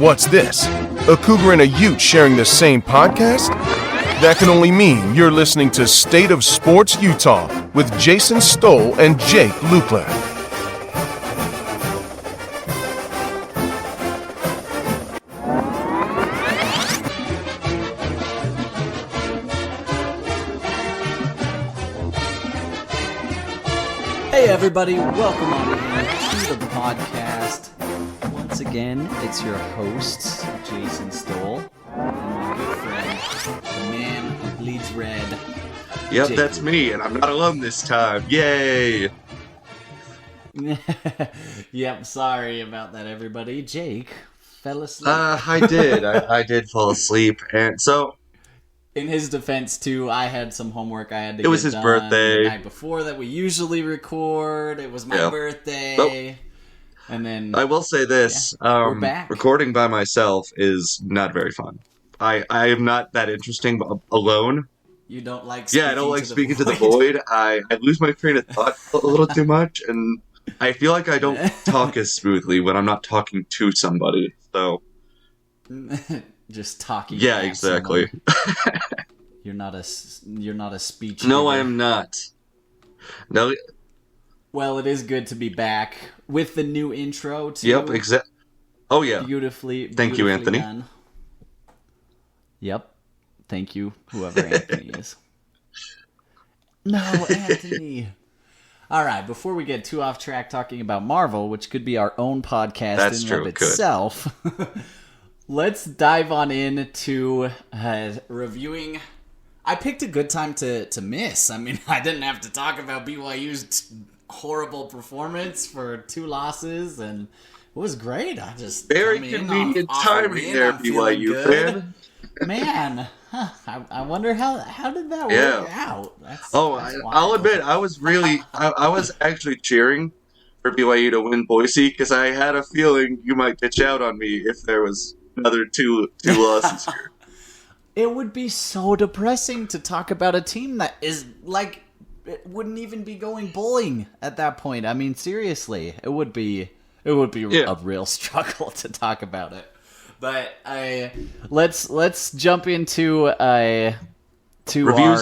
What's this? A cougar and a ute sharing the same podcast? That can only mean you're listening to State of Sports Utah with Jason Stoll and Jake Lukler. Hey everybody, welcome on in to the podcast. Once again, it's your hosts, Jason Stoll, and my good friend, the man who bleeds red. Yep, Jake. That's me, and I'm not alone this time. Yay! Yep, sorry about that, everybody. Jake fell asleep. I did. I did fall asleep, and so In his defense, too, I had some homework I had to get it was his done birthday. the night before that we usually record. It was my birthday. Nope. And then I will say this: we're back. recording by myself is not very fun. I am not that interesting alone. You don't like I don't like speaking to the void. I lose my train of thought a little too much, and I feel like I don't talk as smoothly when I'm not talking to somebody. So just talking. yeah, at exactly. someone. You're not a speech. No, giver. I am not. No. Well, it is good to be back with the new intro too. Yep. Exactly. Oh yeah. Beautifully. Thank you, Anthony. Done. Yep. Thank you, whoever Anthony is. No, Anthony. All right, before we get too off track talking about Marvel, which could be our own podcast That's in true, and of it could. itself, let's dive on into reviewing. I picked a good time to miss. I mean, I didn't have to talk about BYU's horrible performance for 2 losses, and it was great. I just Very come in convenient off a timing win. there, I'm feeling BYU good. fan. Man, I wonder how did that work out? I'll wild. admit, I was actually cheering for BYU to win Boise because I had a feeling you might ditch out on me if there was another two losses here. It would be so depressing to talk about a team that is like it wouldn't even be going bowling at that point. I mean, seriously, it would be a real struggle to talk about it. But let's jump into Reviews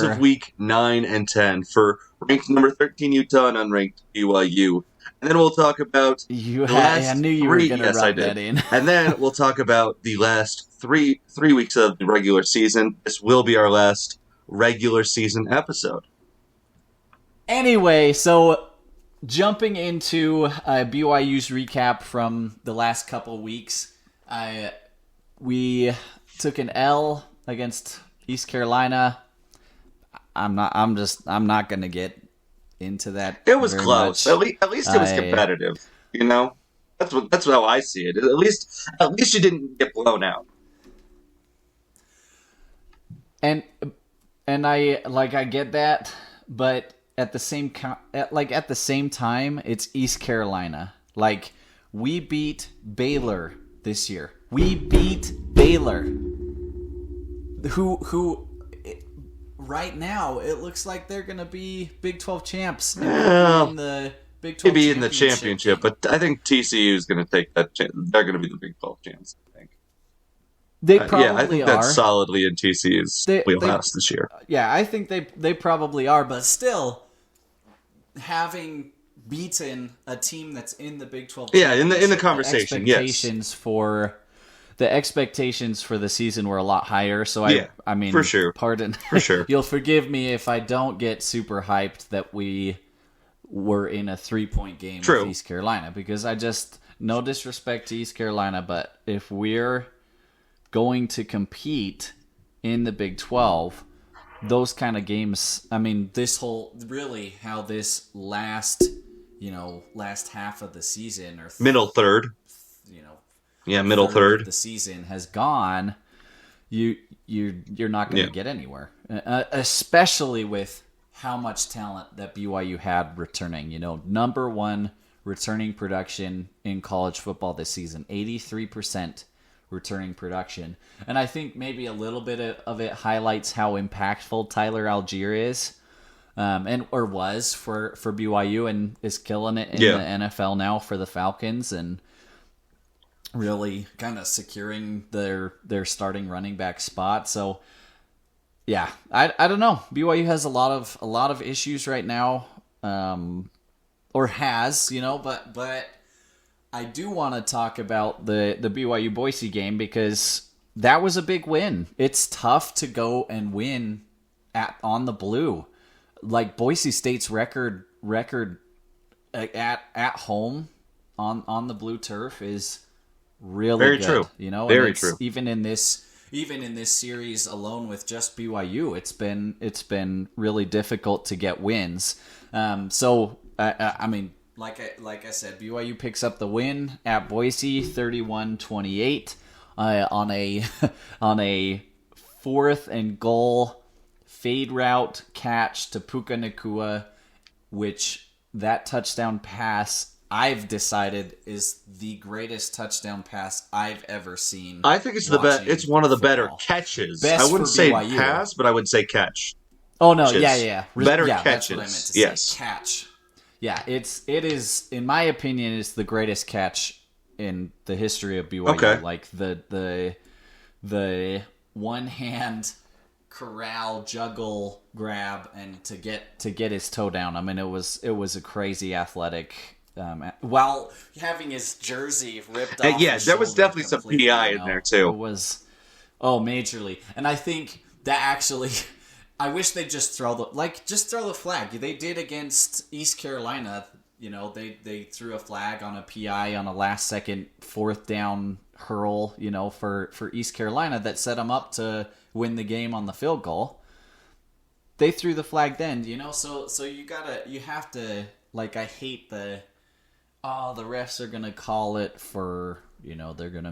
our of week 9 and 10 for ranked number 13 Utah and unranked BYU. And then we'll talk about I knew you were going to rub that in. And then we'll talk about the last three weeks of the regular season. This will be our last regular season episode. Anyway, so jumping into BYU's recap from the last couple weeks, we took an L against East Carolina. I'm not going to get into that. It was very close. much. At least it was competitive. You know, that's how I see it. At least you didn't get blown out. And I get that, but at the same time, it's East Carolina. Like, we beat Baylor this year. We beat Baylor, who right now it looks like they're going to be Big 12 champs. In the Big 12 Maybe in the championship, but I think TCU is going to take that. They're going to be the Big 12 champs. I think. They probably I think are. that's solidly in TCU's wheelhouse this year. Yeah, I think they probably are, but still, having beaten a team that's in the Big 12 championship, in the conversation, the expectations for the season were a lot higher. So I mean, for sure, pardon, for sure. You'll forgive me if I don't get super hyped that we were in a 3-point game with East Carolina, because no disrespect to East Carolina, but if we're going to compete in the Big 12, those kind of games, I mean, how this last half of the season or middle third, middle third of the season has gone, you're not going to get anywhere, especially with how much talent that BYU had returning. Number 1 returning production in college football this season, 83% returning production. And I think maybe a little bit of it highlights how impactful Tyler Algier is, or was for BYU, and is killing it in the NFL now for the Falcons. And really kind of securing their starting running back spot. So yeah, I don't know. BYU has a lot of issues right now, or has, but I do want to talk about the BYU Boise game because that was a big win. It's tough to go and win on the blue. Like Boise State's record at home on the blue turf is really very good. true. Very true. Even in this series alone with just BYU, it's been really difficult to get wins. So I mean, like I said, BYU picks up the win at Boise, 31-28, on a 4th and goal fade route catch to Puka Nacua, which that touchdown pass I've decided is the greatest touchdown pass I've ever seen. I think it's the best. It's one of the better catches. I wouldn't say BYU. Pass, but I would say catch. Oh no, yeah. Better catches. catches. That's what I meant to say. Yes. Catch. Yeah, it is, in my opinion, it's the greatest catch in the history of BYU. Okay. Like the one hand corral juggle grab and to get his toe down. I mean, it was a crazy athletic. While having his jersey ripped off. Yeah, there was definitely some PI in there too. It was majorly, and I think that actually. I wish they'd just throw the flag. They did against East Carolina. They threw a flag on a PI on a last second 4th down hurl, for East Carolina that set them up to win the game on the field goal. They threw the flag then, so you have to, like, I hate the refs are going to call it for, they're going to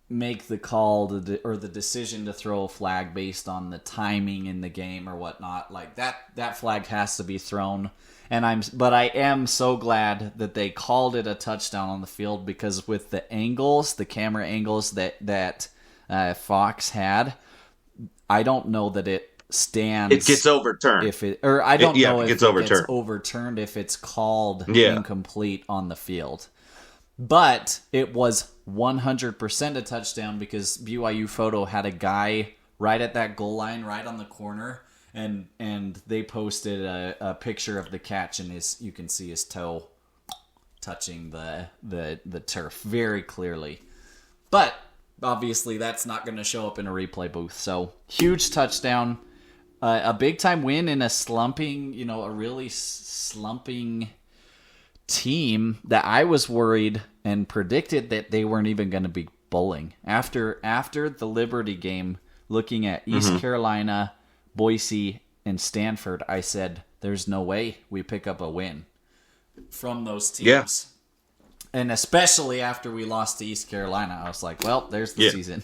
make the call or the decision to throw a flag based on the timing in the game or whatnot. Like that flag has to be thrown. But I am so glad that they called it a touchdown on the field, because with the camera angles that Fox had, I don't know that it stands. It gets overturned. I don't know if it gets it overturned. gets overturned if it's called incomplete on the field. But it was 100% a touchdown because BYU Photo had a guy right at that goal line, right on the corner, and they posted a picture of the catch, and you can see his toe touching the turf very clearly. But obviously that's not going to show up in a replay booth. So huge touchdown, a big time win in a really slumping team that I was worried and predicted that they weren't even going to be bowling. After the Liberty game, looking at East Carolina, Boise, and Stanford, I said, there's no way we pick up a win from those teams. Yeah. And especially after we lost to East Carolina, I was like, well, there's the season.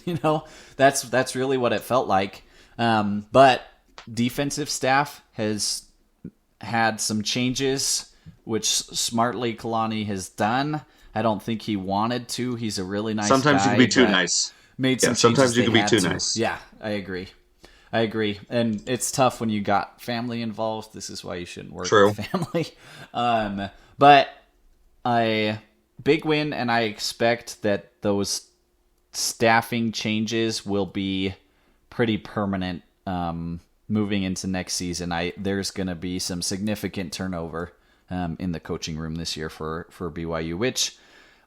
That's really what it felt like. But defensive staff has had some changes, which smartly Kalani has done. I don't think he wanted to. He's a really nice Sometimes guy. you can be too nice. Made some sometimes changes you can they be had too to. nice. Yeah, I agree. And it's tough when you got family involved. This is why you shouldn't work with family. But a big win, and I expect that those staffing changes will be pretty permanent moving into next season. There's going to be some significant turnover in the coaching room this year for BYU, which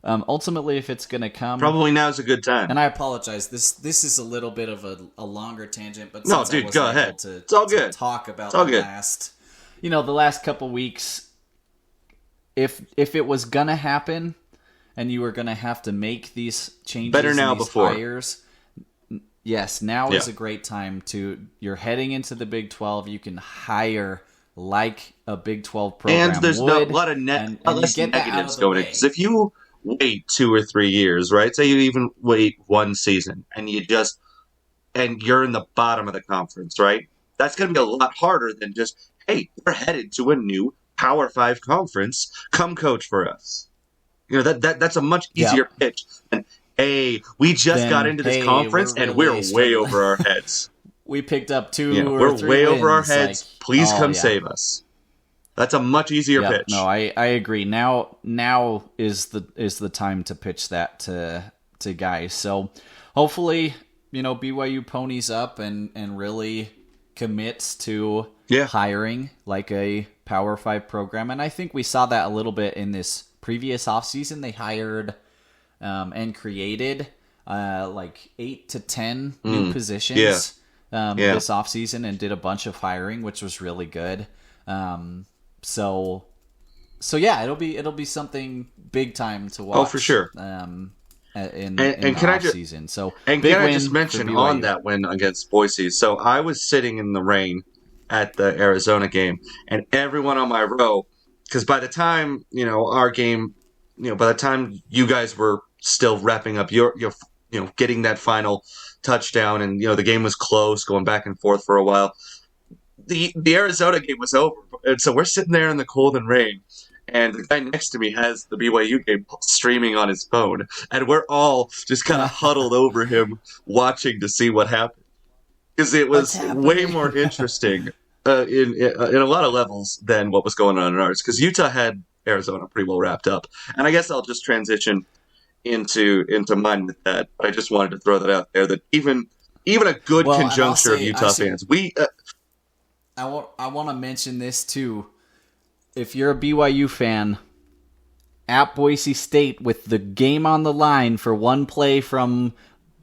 ultimately, if it's going to come, probably now is a good time. And I apologize. This is a little bit of a longer tangent, but no, since dude, I wasn't go able ahead. To, it's all to good. Talk about it's all the good. last couple weeks. If it was gonna happen, and you were gonna have to make these changes, better now and these before. Hires, yes, now is a great time to. You're heading into the Big 12. You can hire like a Big 12 program, and there's would, a lot of less negatives going in. Because Because if you wait 2 or 3 years, right? Say you even wait one season, and you're in the bottom of the conference, right? That's going to be a lot harder than just, hey, we're headed to a new Power 5 conference. Come coach for us. That's a much easier pitch than, hey, we just got into this conference and we're way over our heads. We picked up 2 or 3 we're way over our wins. heads. Please come save us. That's a much easier Yeah, pitch. no, I agree. Now is the time to pitch that to guys. So hopefully, BYU ponies up and really commits to hiring like a Power 5 program. And I think we saw that a little bit in this previous offseason. They hired and created like 8 to 10 new positions this offseason and did a bunch of hiring, which was really good. So yeah, it'll be something big time to watch. Oh, for sure. In can the I off season. So and big can I win just for mention BYU. on that win against Boise? So I was sitting in the rain at the Arizona game, and everyone on my row, because by the time our game, by the time you guys were still wrapping up your getting that final touchdown, and the game was close, going back and forth for a while. The Arizona game was over, and so we're sitting there in the cold and rain, and the guy next to me has the BYU game streaming on his phone, and we're all just kind of huddled over him watching to see what happened, because it was way more interesting in a lot of levels than what was going on in ours, because Utah had Arizona pretty well wrapped up. And I guess I'll just transition into mine with that. But I just wanted to throw that out there, that even a good conjuncture of Utah fans, I want to mention this too. If you're a BYU fan at Boise State with the game on the line for one play from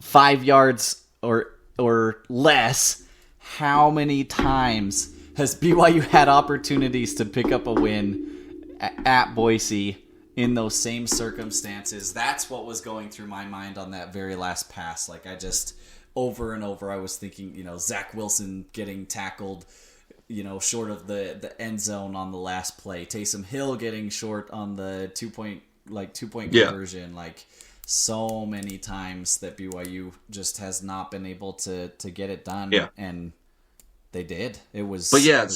5 yards or less, how many times has BYU had opportunities to pick up a win at Boise in those same circumstances? That's what was going through my mind on that very last pass. Like, I just, over and over, I was thinking, Zach Wilson getting tackled, short of the end zone on the last play. Taysom Hill getting short on the two-point conversion. Like, so many times that BYU just has not been able to get it done. Yeah. And they did. It was. But yeah,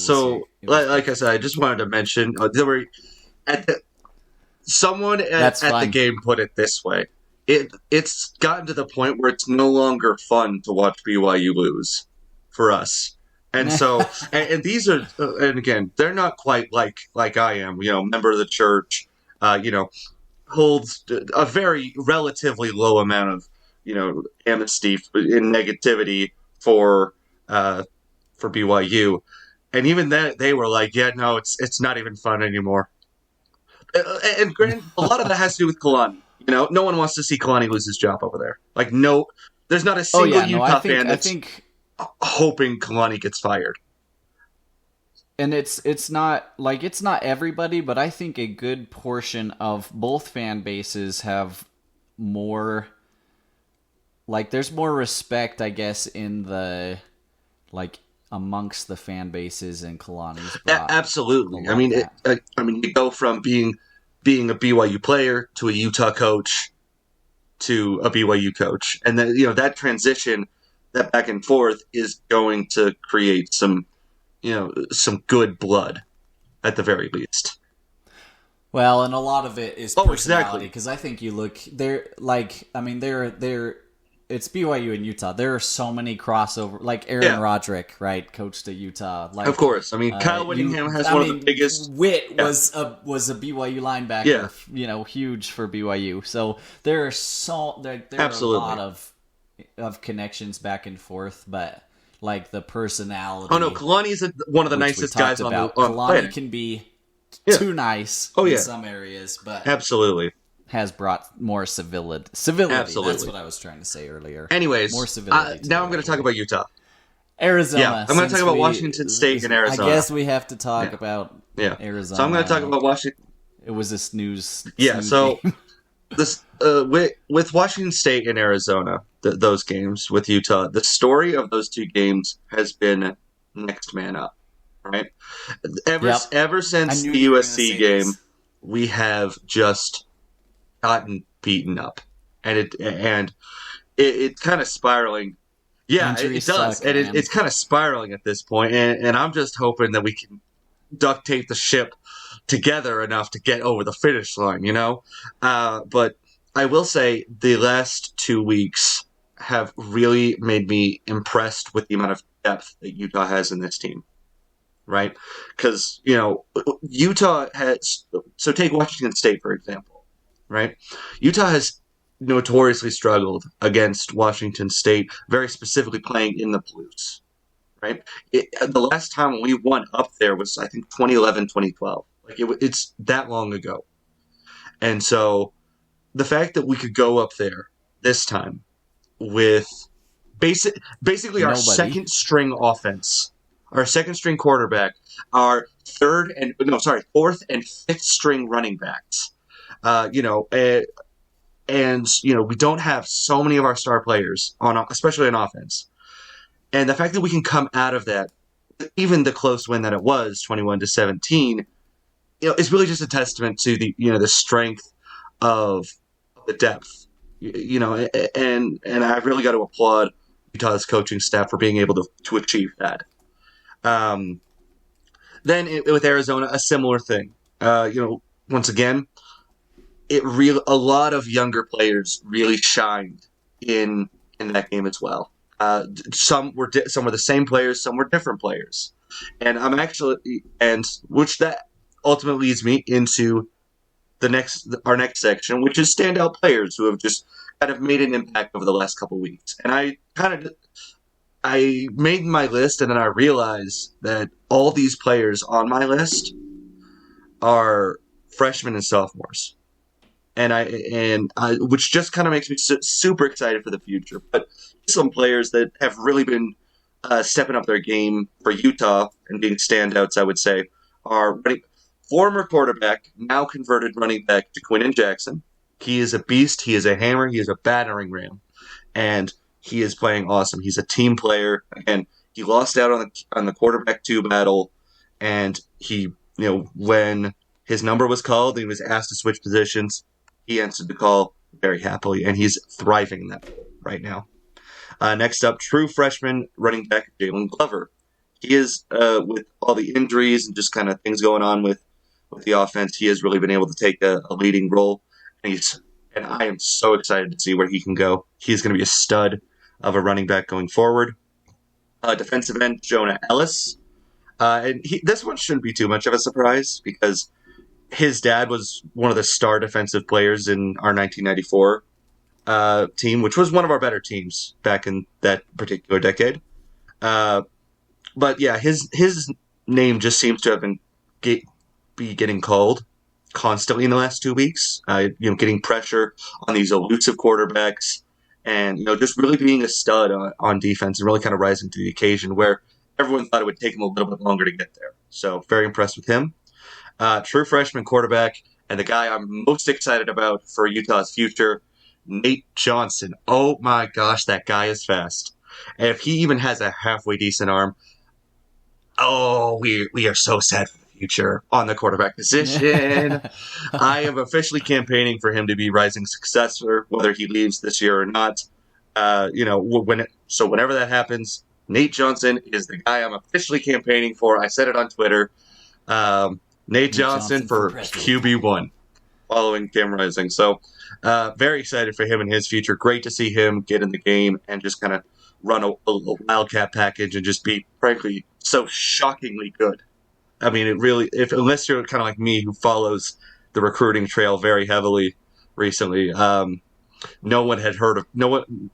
like I good. said, I just wanted to mention there were someone at the game put it this way: it's gotten to the point where it's no longer fun to watch BYU lose for us. And so, and these are, and again, they're not quite like I am, member of the church, holds a very relatively low amount of, amnesty and negativity for BYU. And even then, they were like, yeah, no, it's not even fun anymore. And granted, a lot of that has to do with Kalani. No one wants to see Kalani lose his job over there. Like, no, there's not a single Utah fan that's hoping Kalani gets fired. And it's not everybody, but I think a good portion of both fan bases have more, there's more respect, I guess, in the, amongst the fan bases, and Kalani's brought absolutely. I mean, you go from being a BYU player to a Utah coach to a BYU coach, and then that transition, that back and forth, is going to create some good blood at the very least. Well, and a lot of it is personality, because I think you look there, it's BYU and Utah. There are so many crossover, like Aaron Roderick, right, coached at Utah. Of course, Kyle Whittingham has one of the biggest. Witt was a BYU linebacker, huge for BYU. So there are a lot of connections back and forth, but the personality. Oh no, Kalani's one of the nicest guys on the planet. Kalani can be too nice in some areas, but absolutely has brought more civility. Absolutely. That's what I was trying to say earlier. Anyways, more civility. Now I'm going to talk about Utah. Arizona. Yeah, I'm going to talk about Washington State and Arizona. I guess we have to talk about Arizona. So I'm going to talk about Washington. It was a snooze. Yeah, so game. this with Washington State and Arizona, those games with Utah, the story of those two games has been next man up, right? Ever since the USC game, we have just gotten beaten up, and it's kind of spiraling. Yeah, it does, and it's kind of spiraling at this point, and I'm just hoping that we can duct tape the ship together enough to get over the finish line, But I will say the last 2 weeks have really made me impressed with the amount of depth that Utah has in this team. right? Because, Utah has, so take Washington State, for example, right? Utah has notoriously struggled against Washington State, very specifically playing in the Palouse, right? The last time we won up there was, I think, 2011, 2012. Like, it's that long ago. And so the fact that we could go up there this time with basically our Nobody. second string offense, our second string quarterback, our fourth and fifth string running backs, and we don't have so many of our star players especially on offense, and the fact that we can come out of that, even the close win that it was 21-17, is really just a testament to the strength of the depth, and I've really got to applaud Utah's coaching staff for being able to achieve that. Then with Arizona, a similar thing. Once again, a lot of younger players really shined in that game as well. Some were the same players, some were different players, and which that ultimately leads me into our next section, which is standout players who have just kind of made an impact over the last couple weeks. And I made my list, and then I realized that all these players on my list are freshmen and sophomores, and I which just kind of makes me super excited for the future. But some players that have really been stepping up their game for Utah and being standouts, I would say, are former quarterback, now converted running back to Quinnen Jackson. He is a beast. He is a hammer. He is a battering ram, and he is playing awesome. He's a team player, and he lost out on the quarterback 2 battle, and he, when his number was called and he was asked to switch positions, he answered the call very happily, and he's thriving in that right now. Next up, true freshman running back Jalen Glover. He is, with all the injuries and just kind of things going on with the offense, he has really been able to take a leading role, and I am so excited to see where he can go. He's going to be a stud of a running back going forward. Defensive end Jonah Ellis. And this one shouldn't be too much of a surprise because his dad was one of the star defensive players in our 1994 team, which was one of our better teams back in that particular decade. But yeah, his name just seems to have been getting called constantly in the last 2 weeks. Getting pressure on these elusive quarterbacks, and just really being a stud on defense and really kind of rising to the occasion where everyone thought it would take him a little bit longer to get there. So very impressed with him. True freshman quarterback, and the guy I'm most excited about for Utah's future, Nate Johnson. Oh my gosh, that guy is fast. And if he even has a halfway decent arm, we are so sad for the future on the quarterback position. I am officially campaigning for him to be rising successor, whether he leaves this year or not. Whenever that happens, Nate Johnson is the guy I'm officially campaigning for. I said it on Twitter. Nate Johnson for QB1 following Cam Rising. So very excited for him and his future. Great to see him get in the game and just kind of run a wildcat package and just be, frankly, so shockingly good. I mean, it really, unless you're kind of like me who follows the recruiting trail very heavily recently, no one had heard of,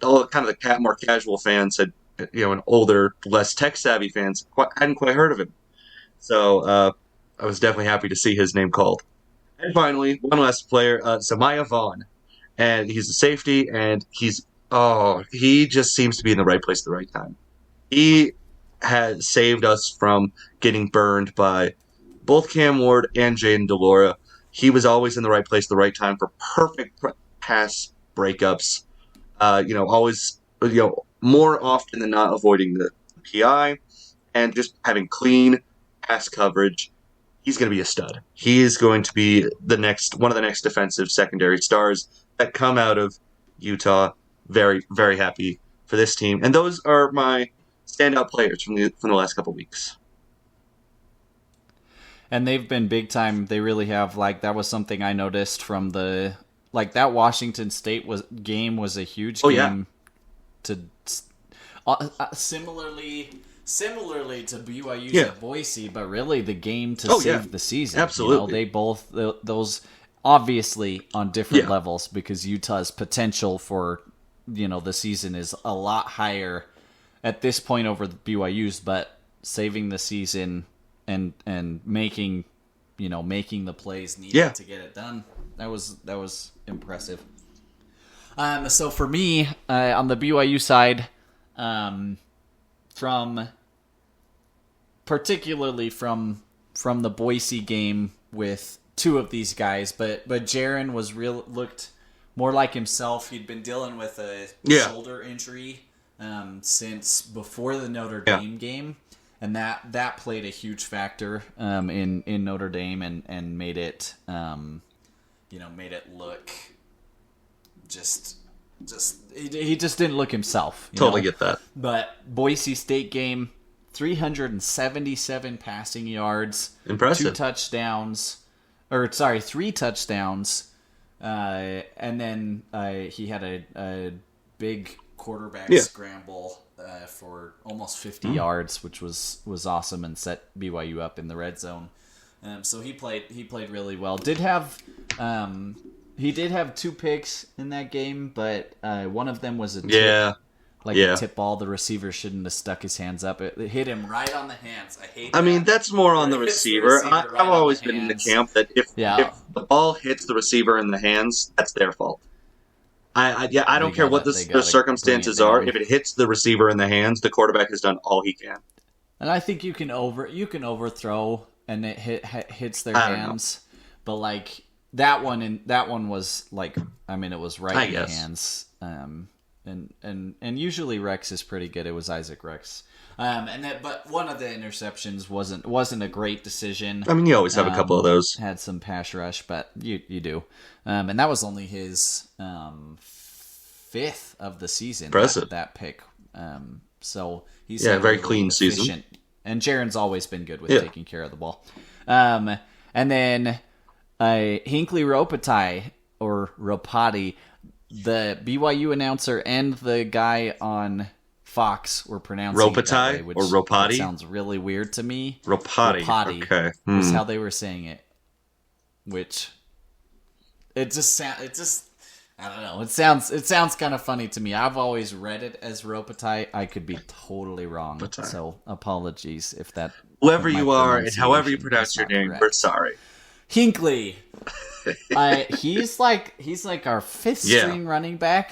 all kind of the more casual fans had, and older, less tech-savvy fans hadn't quite heard of him. So I was definitely happy to see his name called. And finally, one last player, Samaya Vaughn. And he's a safety, and he just seems to be in the right place at the right time. He has saved us from getting burned by both Cam Ward and Jayden de Laura. He was always in the right place at the right time for perfect pass breakups. Always, more often than not avoiding the PI and just having clean pass coverage. He's going to be a stud. He is going to be one of the next defensive secondary stars that come out of Utah. Very, very happy for this team. And those are my standout players from the last couple weeks. And they've been big time. They really have. That was something I noticed from that Washington State game was a huge game. Yeah. Similarly similarly to BYU's Yeah. at Boise, but really the game to Oh, save yeah. the season. Absolutely. They both those obviously on different Yeah. levels because Utah's potential for the season is a lot higher at this point over the BYU's, but saving the season and making the plays needed Yeah. to get it done, that was impressive. So for me, on the BYU side, particularly from the Boise game with two of these guys, but Jaren looked more like himself. He'd been dealing with a shoulder injury since before the Notre Dame game, and that played a huge factor in Notre Dame and made it made it look just he just didn't look himself. Totally get that. But Boise State game, 377 passing yards, Impressive. 3 touchdowns, and then he had a big quarterback scramble for almost 50 yards, which was awesome and set BYU up in the red zone. So he played really well. He did have 2 picks in that game, but one of them was a tip. A tip ball. The receiver shouldn't have stuck his hands up. It hit him right on the hands. I hate that. I mean, that's more on the It hits the receiver. receiver right I've on always the been in the hands. camp that if the ball hits the receiver in the hands, that's their fault. I don't care what the circumstances bring it are. down. If it hits the receiver in the hands, the quarterback has done all he can. And I think you can overthrow and it hits their I don't know. hands, but like that one was like, I mean, it was right in the guess. hands. And usually Rex is pretty good. It was Isaac Rex. But one of the interceptions wasn't a great decision. I mean, you always have a couple of those. Had some pass rush, but you do. And that was only his 5th of the season. Impressive. That pick. So he's Yeah, had a very really clean season. efficient- And Jaren's always been good with taking care of the ball. And then Hinkley Ropati or Ropati, the BYU announcer and the guy on Fox were pronouncing it that Ropati way, which or Ropati? sounds really weird to me. Ropati. Okay. is how they were saying it, which it just I don't know. It sounds kind of funny to me. I've always read it as Ropati. I could be totally wrong. Ropati. So apologies if that. Whoever if my you are and however you pronunciation pronounce is your not name, correct. we're sorry. Hinkley. He's like our 5th string running back.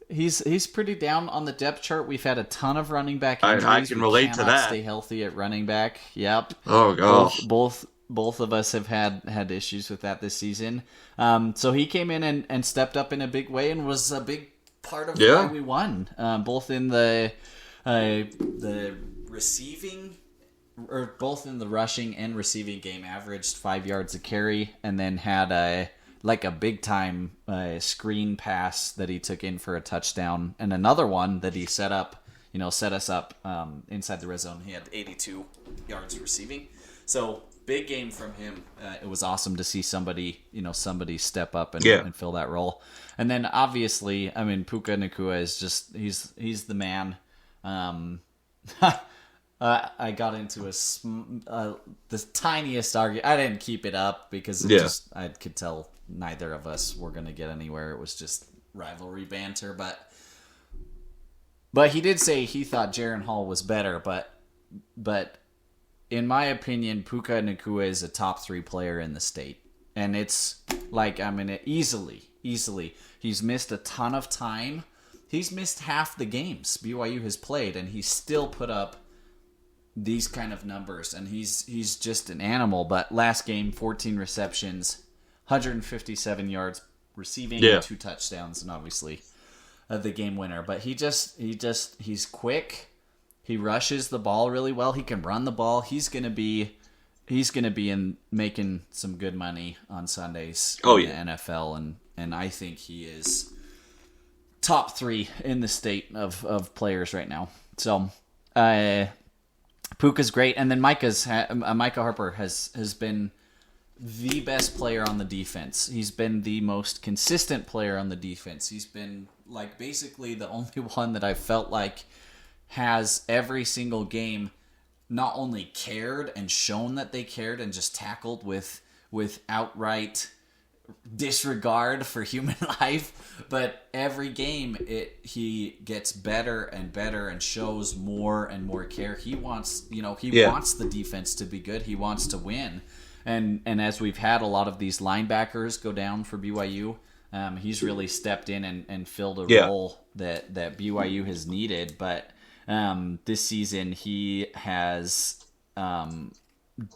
He's pretty down on the depth chart. We've had a ton of running back injuries. I can We relate to cannot that. Stay healthy at running back. Yep. Oh gosh. Both of us have had issues with that this season. So he came in and stepped up in a big way and was a big part of why we won. Both in the receiving, or both in the rushing and receiving game, averaged 5 yards a carry, and then had a big time screen pass that he took in for a touchdown, and another one that he set us up inside the red zone. He had 82 yards receiving. So big game from him. It was awesome to see somebody step up and fill that role. And then obviously, I mean, Puka Nacua is just he's the man. I got into the tiniest argument. I didn't keep it up because I could tell neither of us were going to get anywhere. It was just rivalry banter. But he did say he thought Jaren Hall was better. But in my opinion, Puka Nacua is a top 3 player in the state. And it's like, I mean, easily. He's missed a ton of time. He's missed half the games BYU has played, and he's still put up these kind of numbers, and he's just an animal. But last game, 14 receptions, 157 yards receiving, 2 touchdowns, and obviously the game winner. But he's quick. He rushes the ball really well. He can run the ball. He's gonna be in making some good money on Sundays in the NFL, and I think he is top 3 in the state of players right now. So Puka's great, and then Micah Harper has been the best player on the defense. He's been the most consistent player on the defense. He's been like basically the only one that I felt like has every single game not only cared and shown that they cared and just tackled with outright disregard for human life, but every game he gets better and better and shows more and more care. He wants wants the defense to be good. He wants to win. And as we've had a lot of these linebackers go down for BYU, he's really stepped in and filled a role that BYU has needed. But this season he has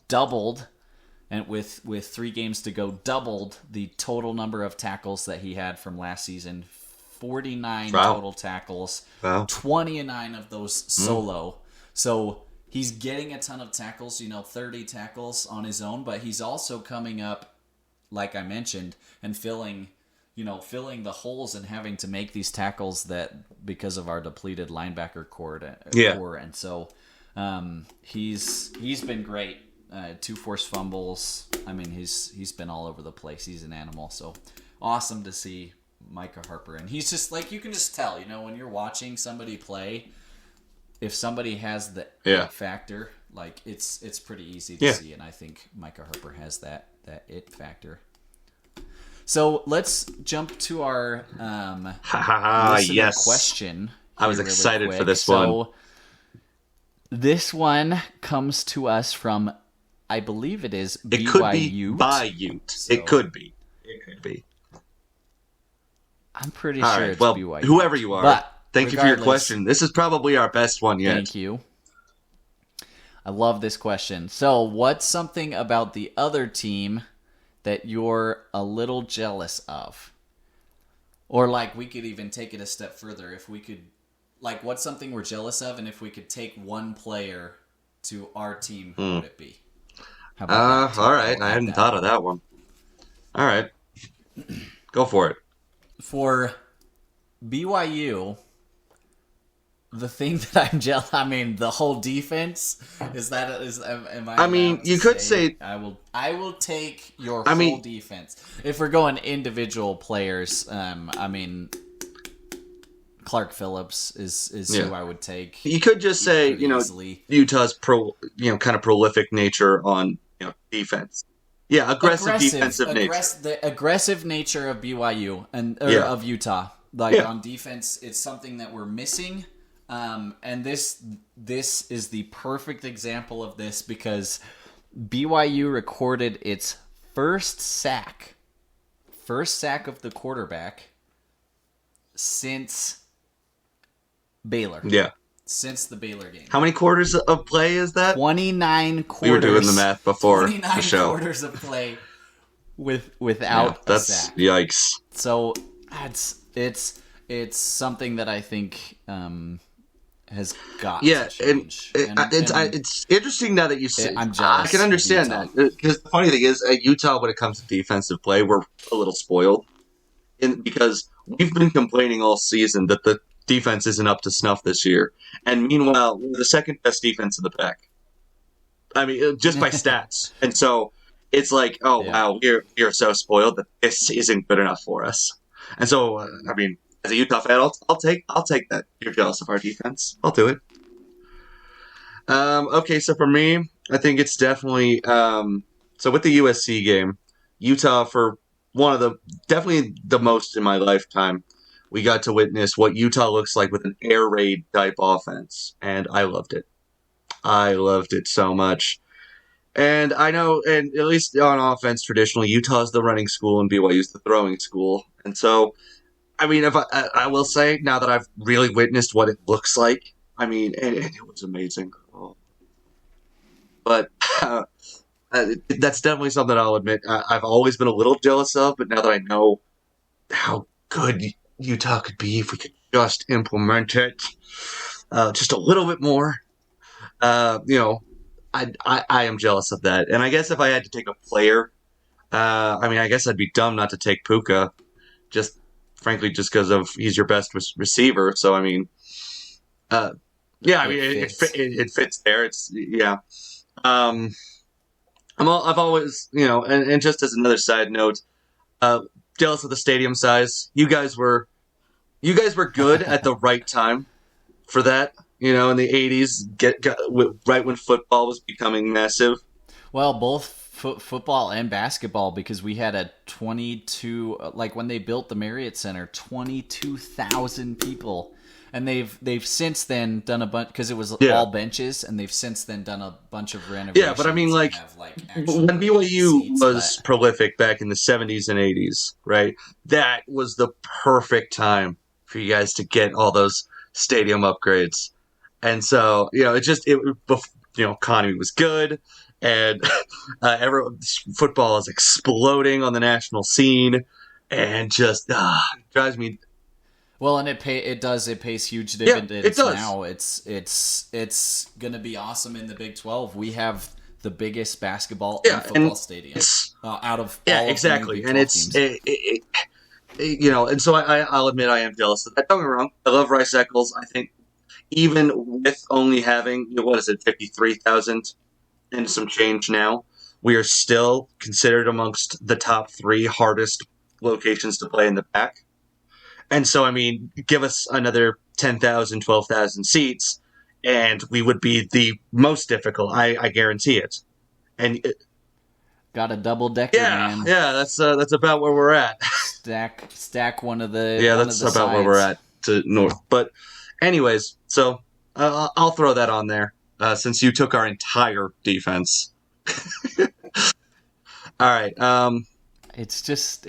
doubled, and with 3 games to go, doubled the total number of tackles that he had from last season. 49 total tackles, 29 of those solo. So he's getting a ton of tackles, 30 tackles on his own, but he's also coming up, like I mentioned, and filling the holes and having to make these tackles that because of our depleted linebacker core. And so he's been great. 2 forced fumbles. I mean, he's been all over the place. He's an animal. So awesome to see Micah Harper. And he's just like, you can just tell, when you're watching somebody play, if somebody has the it factor, like it's pretty easy to see. And I think Micah Harper has that it factor. So let's jump to our listener question. I was excited for this one. So this one comes to us from, I believe it is BYU. It could be by Ute. So, it could be. I'm pretty sure it's BYU. Whoever you are, but thank you for your question. This is probably our best one yet. Thank you. I love this question. So, what's something about the other team that you're a little jealous of? Or we could even take it a step further. If we could, what's something we're jealous of, and if we could take one player to our team, who would it be? How about that? All right. I hadn't thought of that one. All right. Go for it. For BYU, the thing that I'm jealous, the whole defense am I? I mean, you could say I will take your whole defense. If we're going individual players, Clark Phillips is who I would take. You could just say, easily. Utah's kind of prolific nature on defense. Yeah, aggressive defensive nature. The aggressive nature of BYU of Utah. On defense, it's something that we're missing. And this is the perfect example of this because BYU recorded its first sack of the quarterback since Baylor. Yeah. Since the Baylor game. How many quarters of play is that? 29 quarters. We were doing the math before the show. 29 quarters of play without a sack. Yikes. So it's something that I think has got to change. It's interesting now that you say. I'm jealous. I can understand that because the funny thing is, at Utah, when it comes to defensive play, we're a little spoiled, because we've been complaining all season that the defense isn't up to snuff this year, and meanwhile, we're the second best defense in the pack. I mean, just by stats, and so it's like, wow, we're so spoiled that this isn't good enough for us, and so as a Utah fan, I'll take that. You're jealous of our defense. I'll do it. Okay, so for me, I think it's definitely so with the USC game, Utah for definitely the most in my lifetime. We got to witness what Utah looks like with an air raid type offense, and I loved it. I loved it so much. And I know, and at least on offense, traditionally, Utah's the running school and BYU's the throwing school. And so, if I will say, now that I've really witnessed what it looks like, it was amazing. But that's definitely something I'll admit I've always been a little jealous of, but now that I know how good Utah could be if we could just implement it just a little bit more, I am jealous of that. And I guess if I had to take a player, I guess I'd be dumb not to take Puka, frankly, just because of he's your best receiver. So it fits there. It's I've always and just as another side note, jealous of the stadium size. You guys were good at the right time for that. in the 80s, right when football was becoming massive. Well, both football and basketball, because we had a 22, like when they built the Marriott Center, 22,000 people. And they've since then done a bunch, because it was all benches, and they've since then done a bunch of renovations. Yeah, but I mean, like when BYU was prolific back in the 70s and 80s, right? That was the perfect time for you guys to get all those stadium upgrades. And so, economy was good, and football is exploding on the national scene, and just drives me. Well, and it pays huge dividends. Yeah, it does. Now it's gonna be awesome in the Big 12. We have the biggest basketball and football stadium out of all exactly, of the and it's and so I'll admit I am jealous of that. Don't get me wrong, I love Rice Eccles. I think even with only having 53,000 and some change now, we are still considered amongst the top 3 hardest locations to play in the pack. And so, I mean, give us another 10,000, 12,000 seats, and we would be the most difficult. I guarantee it. And got a double decker, man. Yeah, that's about where we're at. Stack one of the that's about sides. Where we're at to north. But, anyways, so I'll throw that on there since you took our entire defense. All right. It's just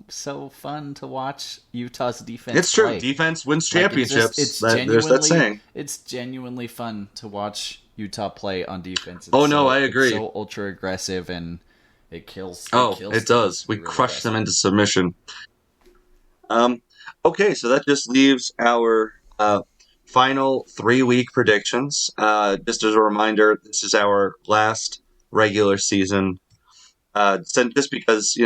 so fun to watch Utah's defense. It's true. Play. Defense wins championships. There's that saying. It's genuinely fun to watch Utah play on defense. I agree. It's so ultra aggressive, and it kills. It does. We really crush them into submission. Okay, so that just leaves our final 3-week predictions. Just as a reminder, this is our last regular season. Just because,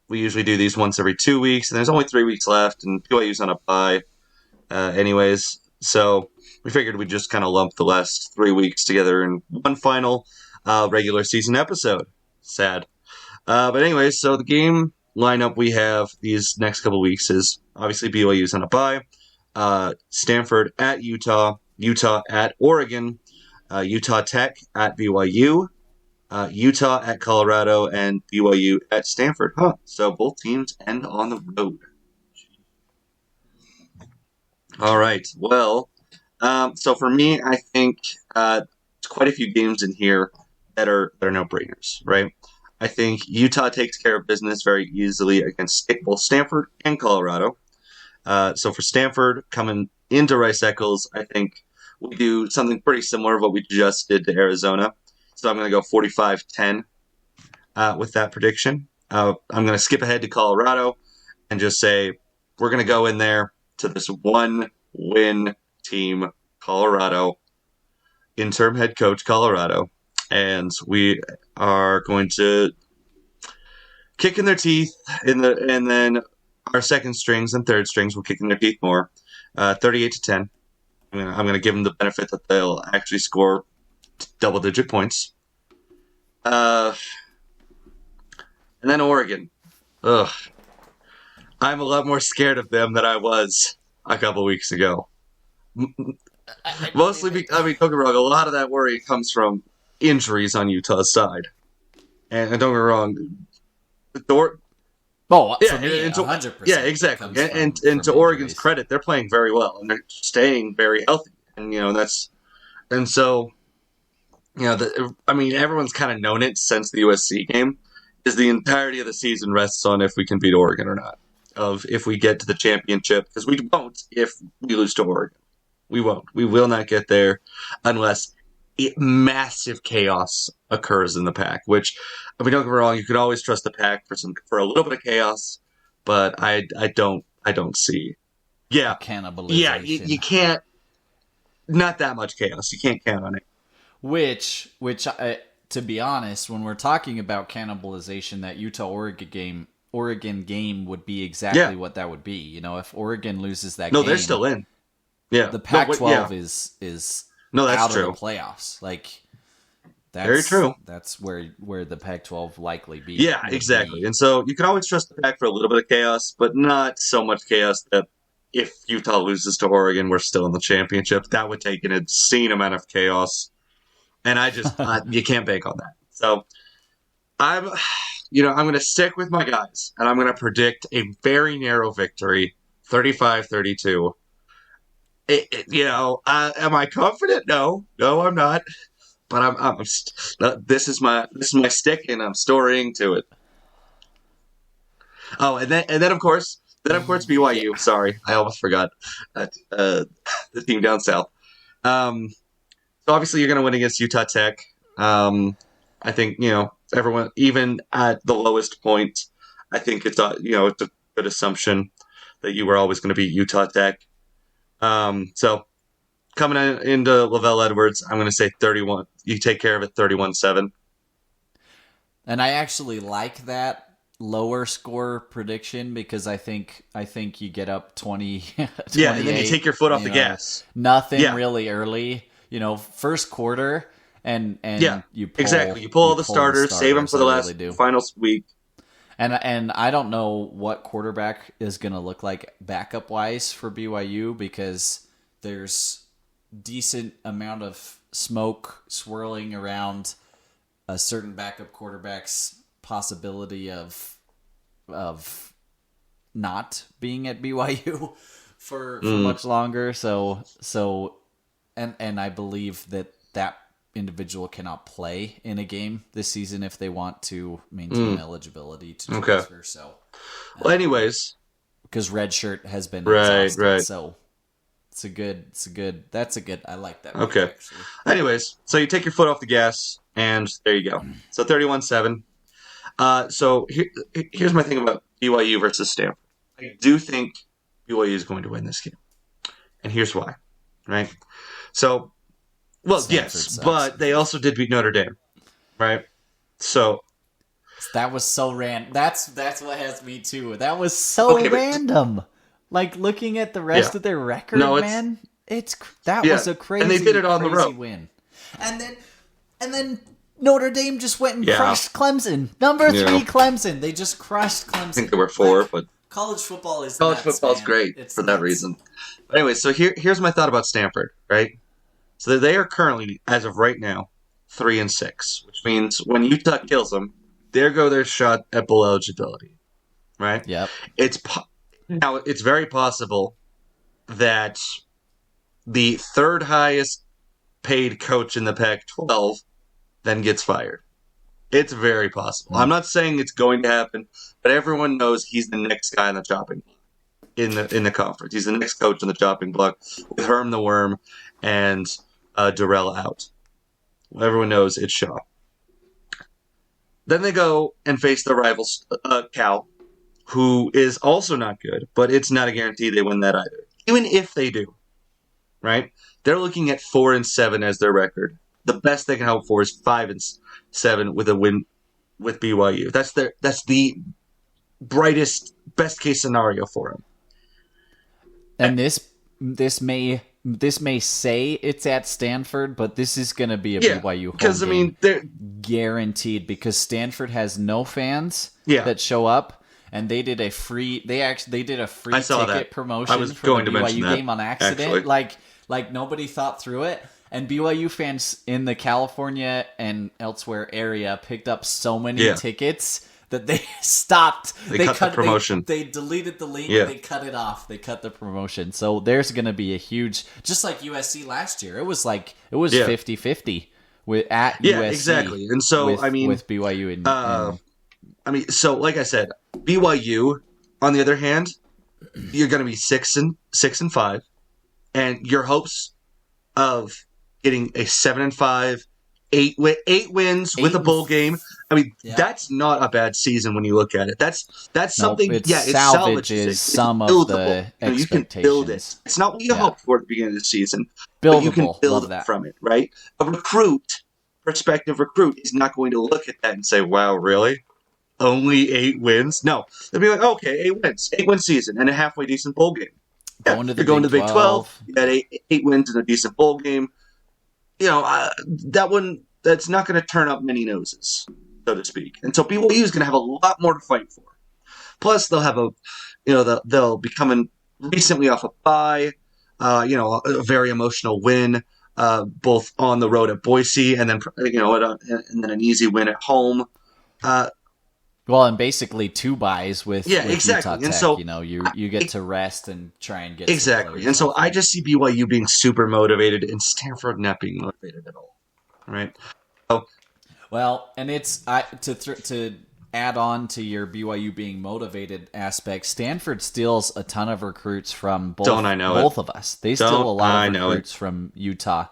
we usually do these once every 2 weeks, and there's only 3 weeks left, and BYU's on a bye anyways. So we figured we'd just kind of lump the last 3 weeks together in one final regular season episode. Sad. But anyways, so the game lineup we have these next couple weeks is obviously BYU's on a bye, Stanford at Utah, Utah at Oregon, Utah Tech at BYU, Utah at Colorado, and BYU at Stanford. So both teams end on the road. All right. Well, so for me, I think there's quite a few games in here that are no-brainers, right? I think Utah takes care of business very easily against both Stanford and Colorado. So for Stanford, coming into Rice Eccles, I think we do something pretty similar to what we just did to Arizona. So I'm going to go 45-10 with that prediction. I'm going to skip ahead to Colorado and just say we're going to go in there to this one-win team, Colorado, interim head coach Colorado, and we are going to kick in their teeth, and then our second strings and third strings will kick in their teeth more. 38-10. I'm going to give them the benefit that they'll actually score double-digit points. And then Oregon. Ugh. I'm a lot more scared of them than I was a couple weeks ago. Mostly because, don't get me wrong, a lot of that worry comes from injuries on Utah's side. And don't get me wrong, for me, 100%. Yeah, exactly. And to Oregon's credit, they're playing very well, and they're staying very healthy. And, everyone's kind of known it since the USC game, is the entirety of the season rests on if we can beat Oregon or not. Of if we get to the championship, because we won't if we lose to Oregon. We won't. We will not get there unless massive chaos occurs in the pack, which, don't get me wrong, you could always trust the pack for a little bit of chaos, but I don't see. Yeah. Cannibalization. Yeah, you can't, not that much chaos. You can't count on it. Which to be honest, when we're talking about cannibalization, that Oregon game would be exactly what that would be. If Oregon loses that game. No, they're still in. Yeah. The Pac-12 is that's out true. of the playoffs. That's very true. That's where the Pac-12 likely be. Yeah, exactly. And so you can always trust the Pac for a little bit of chaos, but not so much chaos that if Utah loses to Oregon, we're still in the championship. That would take an insane amount of chaos. And I just, you can't bank on that. So I'm going to stick with my guys, and I'm going to predict a very narrow victory, 35-32. Am I confident? No, I'm not. But this is my stick, and I'm storing to it. Oh, and then of course BYU. Sorry, I almost forgot the team down south. So obviously you're going to win against Utah Tech. I think everyone, even at the lowest point, I think it's a good assumption that you were always going to beat Utah Tech. So coming into Lavelle Edwards, I'm going to say 31. You take care of it, 31-7. And I actually like that lower score prediction because I think you get up 20. Yeah, and then you take your foot off the gas. Nothing really early. First quarter, and you pull, exactly. You pull all the starters, save them for the last final week. And I don't know what quarterback is going to look like backup wise for BYU because there's decent amount of smoke swirling around a certain backup quarterback's possibility of not being at BYU for much longer. So and I believe that individual cannot play in a game this season if they want to maintain eligibility to transfer. So, well, anyways, because redshirt has been right. So that's a good. I like that. Okay. Actually. Anyways, so you take your foot off the gas, and there you go. So 31-7. So here's my thing about BYU versus Stanford. I do think BYU is going to win this game, and here's why. Right. So. Well, Stanford yes, sucks. But they also did beat Notre Dame, right? So that was so random. That's what has me too. That was so random. Like looking at the rest of their record, man. Was a crazy, and they did it on the road win. And then Notre Dame just went and crushed Clemson. Number 3 Clemson. They just crushed Clemson. I think there were 4, but college football is great it's for that reason. But anyway, so here's my thought about Stanford, right? So they are currently, as of right now, 3-6, which means when Utah kills them, there go their shot at bowl eligibility, right? Yep. Now it's very possible that the third highest paid coach in the Pac-12 then gets fired. It's very possible. I'm not saying it's going to happen, but everyone knows he's the next guy on the chopping block in the conference. He's the next coach on the chopping block with Herm the Worm and Durrell out. Well, everyone knows it's Shaw. Then they go and face their rivals, Cal, who is also not good, but it's not a guarantee they win that either. Even if they do, right? They're looking at 4-7 as their record. The best they can hope for is 5-7 with a win with BYU. That's the brightest, best case scenario for them. And this may say it's at Stanford, but this is going to be a BYU home because game. They're guaranteed because Stanford has no fans that show up, and they did a free ticket promotion I was for going the to mention BYU game on accident. Actually. Like nobody thought through it, and BYU fans in the California and elsewhere area picked up so many tickets that they stopped. They cut the promotion. They deleted the link. Yeah. They cut it off. They cut the promotion. So there's going to be a huge, just like USC last year. It was 50-50 at USC. Exactly. And so with BYU and so like I said, BYU on the other hand, you're going to be 6-5, and your hopes of getting a 7-5. 8 wins with a bowl game. I mean, that's not a bad season when you look at it. That's something. It salvages some of the expectations. You can build it. It's not what you hoped for at the beginning of the season, buildable. but you can build from it, right? A prospective recruit, is not going to look at that and say, "Wow, really? Only 8 wins?" No, they'll be like, "Okay, 8 wins, 8-win season, and a halfway decent bowl game." Going to the Big 12. You got 8 wins in a decent bowl game. That's not going to turn up many noses, so to speak. And so BYU is going to have a lot more to fight for. Plus, they'll have they'll be coming recently off a bye, a very emotional win, both on the road at Boise and then and then an easy win at home. Well, and basically 2 buys with exactly. Utah Tech. And so you get to rest and try and get exactly. And so I just see BYU being super motivated and Stanford not being motivated at all. Right. So, well, and it's to add on to your BYU being motivated aspect. Stanford steals a ton of recruits from both of us. They steal a lot of recruits from Utah,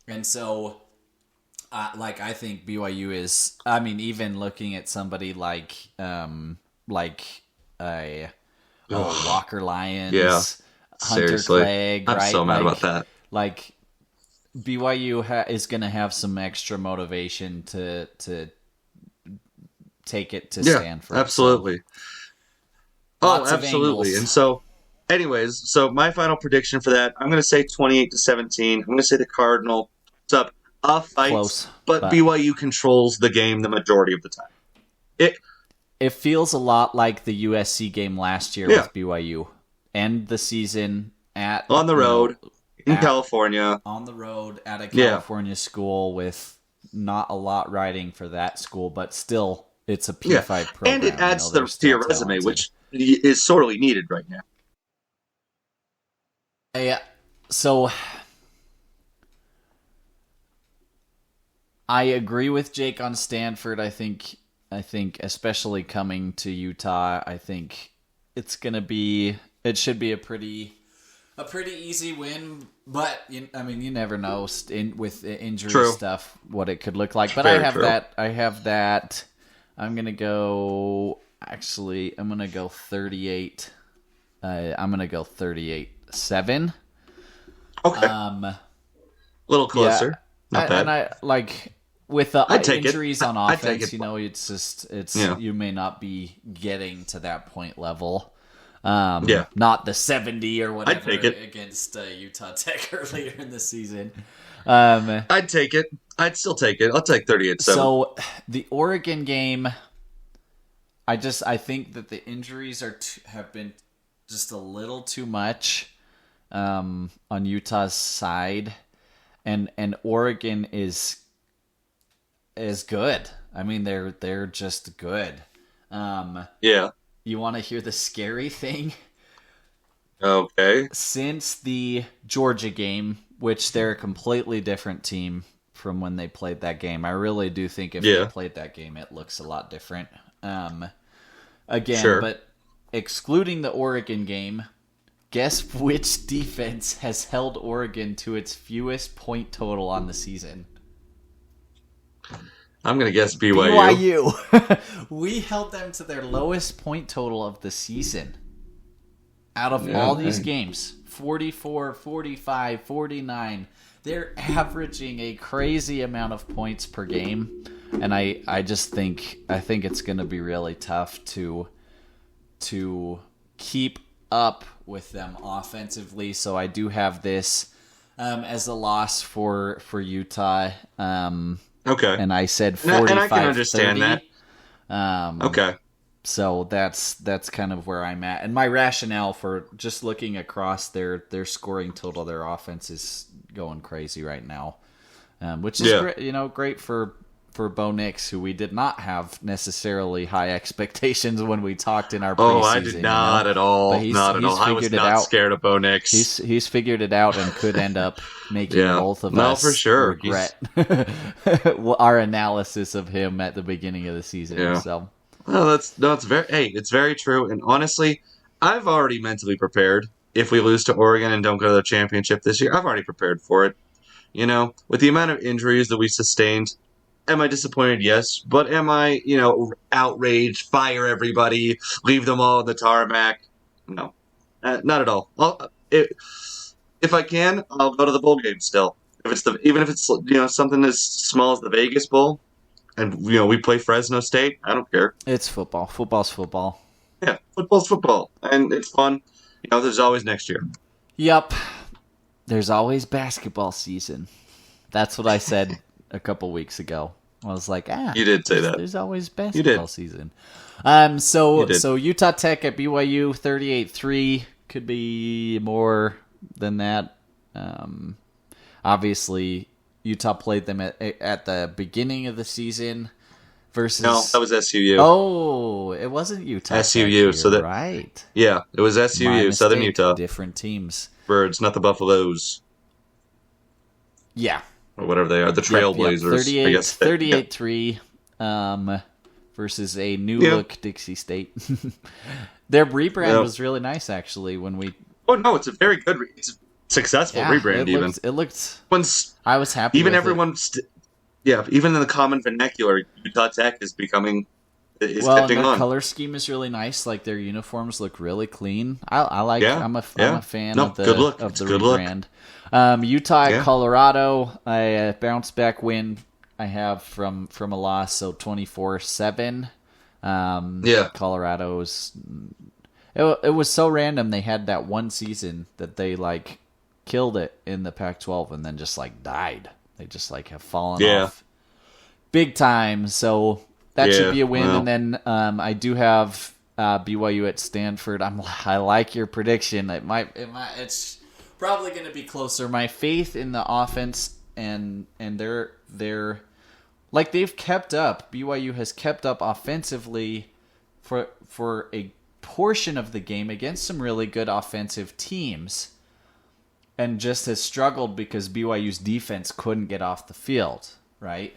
and so. I think BYU is. I mean, even looking at somebody like Walker Lyons, Hunter seriously. Clegg. I'm right? so mad about that. Like BYU is going to have some extra motivation to take it to Stanford. Absolutely. Absolutely. Angles. And so, anyways, my final prediction for that, I'm going to say 28-17. I'm going to say the Cardinal. What's up? A fight, Close, but BYU controls the game the majority of the time. It feels a lot like the USC game last year with BYU. End the season on the road in California. On the road at a California school with not a lot riding for that school, but still it's a P5 program. And it adds to your resume, which is sorely needed right now. Yeah. So I agree with Jake on Stanford. I think especially coming to Utah, I think it should be a pretty easy win, but you never know with injury stuff what it could look like. But I have that. I'm going to go 38. I'm going to go 38-7. Okay. A little closer. Not bad. And I with the injuries on offense, you may not be getting to that point level. Not the 70 or whatever against Utah Tech earlier in the season. I'd take it. I'd still take it. I'll take 38-7. So the Oregon game, I think that the injuries have been just a little too much on Utah's side, and Oregon is good. I mean, they're just good. You want to hear the scary thing? Okay. Since the Georgia game, which they're a completely different team from when they played that game, I really do think if they played that game, it looks a lot different. But excluding the Oregon game, guess which defense has held Oregon to its fewest point total on the season? I'm going to guess BYU. We held them to their lowest point total of the season. Out of all these games, 44, 45, 49, they're averaging a crazy amount of points per game. And I think it's going to be really tough to keep up with them offensively. So I do have this as a loss for Utah. Okay. And I said 45, and I can understand 30. that. Okay. So that's kind of where I'm at. And my rationale for just looking across their scoring total, their offense is going crazy right now, which is great for Bo Nix, who we did not have necessarily high expectations when we talked in our preseason. I did not at all. Not at all. I was not scared of Bo Nix. He's figured it out and could end up making both of us for sure. regret our analysis of him at the beginning of the season. Yeah. So. It's very true. And honestly, I've already mentally prepared. If we lose to Oregon and don't go to the championship this year, I've already prepared for it. With the amount of injuries that we sustained, am I disappointed? Yes. But am I, outraged, fire everybody, leave them all on the tarmac? No. Not at all. If I can, I'll go to the bowl game still. Even if it's something as small as the Vegas Bowl, and we play Fresno State, I don't care. It's football. Football's football. Yeah, football's football, and it's fun. There's always next year. Yep. There's always basketball season. That's what I said a couple weeks ago. I was like, you did say that. There's always basketball season. So Utah Tech at BYU 38-3. could be more than that. Obviously, Utah played them at the beginning of the season versus. No, that was SUU. Oh, it wasn't Utah. SUU. So that right. Yeah, it was My SUU, Southern mistake. Utah. Different teams. Birds, not the Buffaloes Yeah. or whatever they are. The Trailblazers. I guess. 38-3 versus a new look Dixie State. Their rebrand was really nice, actually. When we Oh no, it's a very good, it's a successful rebrand. It looked. Once I was happy. even with everyone, even in the common vernacular, Utah Tech is catching their on. color scheme is really nice. Like their uniforms look really clean. I like. I'm a fan of the rebrand. Utah at Colorado, a bounce back win I have from a loss, so 24-7. Colorado's. It was so random. They had that one season that they like killed it in the Pac-12 and then just like died. They just like have fallen off big time. So that should be a win. Well. And then I do have BYU at Stanford. I like your prediction. It's probably going to be closer. My faith in the offense and they're like they've kept up. BYU has kept up offensively for a portion of the game against some really good offensive teams, and just has struggled because BYU's defense couldn't get off the field, right?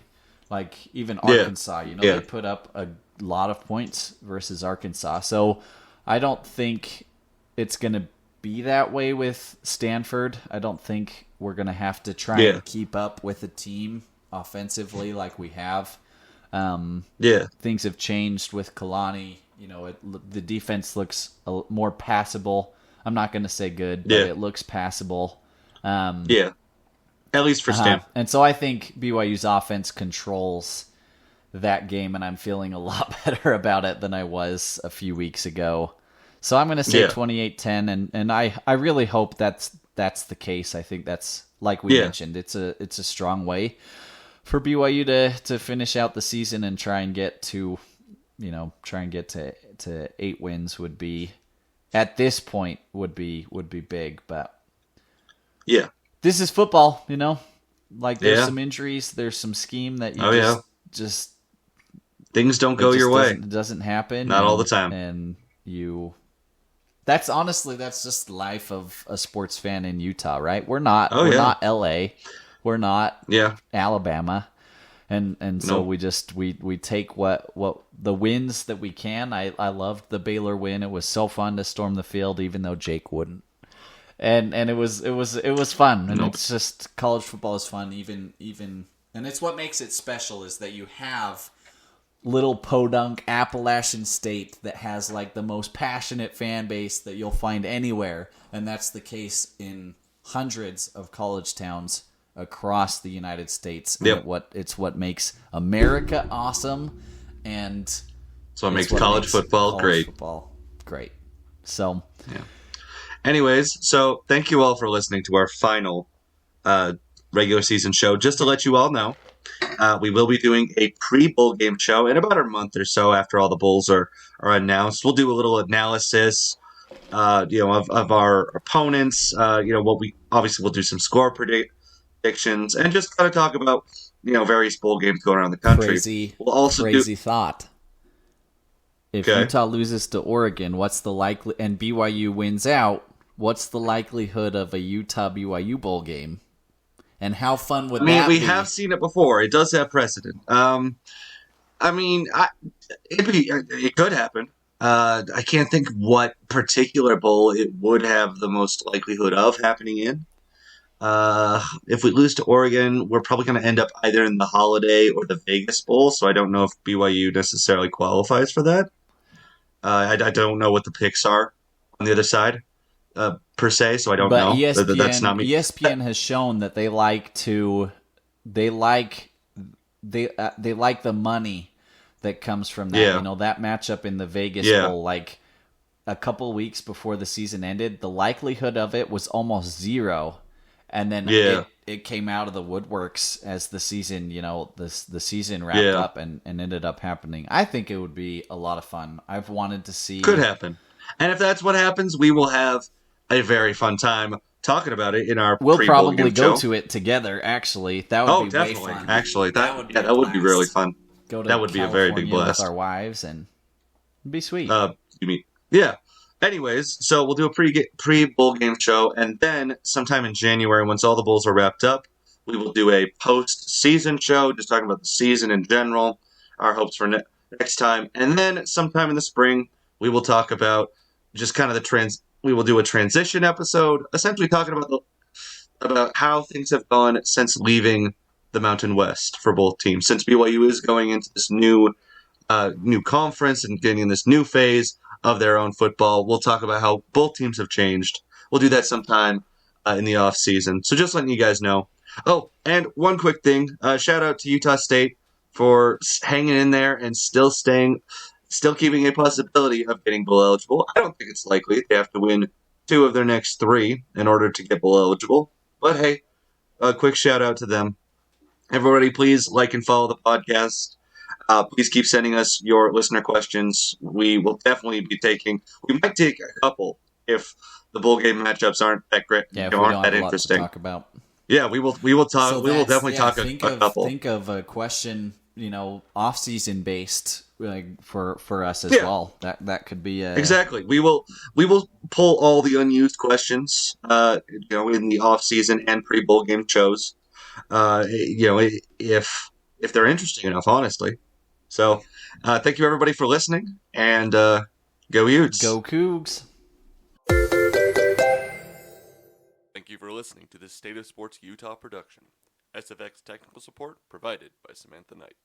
Like even Arkansas, they put up a lot of points versus Arkansas. So I don't think it's going to be that way with Stanford. I don't think we're going to have to try and keep up with a team offensively like we have. Things have changed with Kalani. The defense looks more passable. I'm not going to say good, but it looks passable. At least for Stanford. And so I think BYU's offense controls that game, and I'm feeling a lot better about it than I was a few weeks ago. So I'm going to say 28-10, and I really hope that's the case. I think that's, like we mentioned, it's a strong way for BYU to finish out the season and try and get to 8 wins would be, at this point, would be big. But this is football, like there's some injuries, there's some scheme that you just things don't go your way. It doesn't happen. Not all the time. And that's just life of a sports fan in Utah, right? We're not not LA. We're not Alabama. And so we take what the wins that we can. I loved the Baylor win. It was so fun to storm the field, even though Jake wouldn't. And it was fun. And it's just college football is fun. Even and it's what makes it special is that you have little podunk Appalachian State that has like the most passionate fan base that you'll find anywhere, and that's the case in hundreds of college towns across the United States. Yep. It's what makes America awesome, and so it makes college football great. So, anyways, so thank you all for listening to our final regular season show. Just to let you all know, we will be doing a pre-bowl game show in about a month or so after all the bowls are announced. We'll do a little analysis, of our opponents. We'll do some score predictions and just kind of talk about various bowl games going around the country. We'll also crazy thought. If Utah loses to Oregon, and BYU wins out, what's the likelihood of a Utah BYU bowl game? And how fun would that be? We have seen it before. It does have precedent. It could happen. I can't think what particular bowl it would have the most likelihood of happening in. If we lose to Oregon, we're probably going to end up either in the Holiday or the Vegas Bowl, so I don't know if BYU necessarily qualifies for that. I don't know what the picks are on the other side. Per se, so I don't know. ESPN, that's not me. ESPN has shown that they like the money that comes from that. Yeah. That matchup in the Vegas Bowl, like a couple weeks before the season ended, the likelihood of it was almost zero, and then it came out of the woodworks as the season, the season wrapped up and ended up happening. I think it would be a lot of fun. I've wanted to see. Could happen, and if that's what happens, we will have a very fun time talking about it in our We'll pre-bowl probably game go show. to it together. Actually, that would be Definitely. way fun. Actually, that would be be a really blast. fun. Go to That would be a very big California blast. with our wives, and it'd be sweet. You mean, yeah. Anyways, so we'll do a pre-bowl game show, and then sometime in January, once all the bowls are wrapped up, we will do a post-season show, just talking about the season in general, our hopes for next time, and then sometime in the spring, we will talk about just kind of we will do a transition episode, essentially talking about how things have gone since leaving the Mountain West for both teams, since BYU is going into this new conference and getting in this new phase of their own football. We'll talk about how both teams have changed. We'll do that sometime in the off season. So just letting you guys know. Oh, and one quick thing. Shout out to Utah State for hanging in there and still keeping a possibility of getting bowl eligible. I don't think it's likely. They have to win 2 of their next 3 in order to get bowl eligible. But hey, a quick shout out to them. Everybody, please like and follow the podcast. Please keep sending us your listener questions. We will definitely be we might take a couple if the bowl game matchups aren't that great, if we aren't don't that have a lot to interesting. talk about. Yeah, we will talk. So we will definitely talk a couple. Think of a question, off-season based, like for us as well. That could be exactly. We will pull all the unused questions, in the off season and pre bowl game shows. If they're interesting enough, honestly. So, thank you everybody for listening, and go Utes. Go Cougs. Thank you for listening to this State of Sports Utah production. SFX technical support provided by Samantha Knight.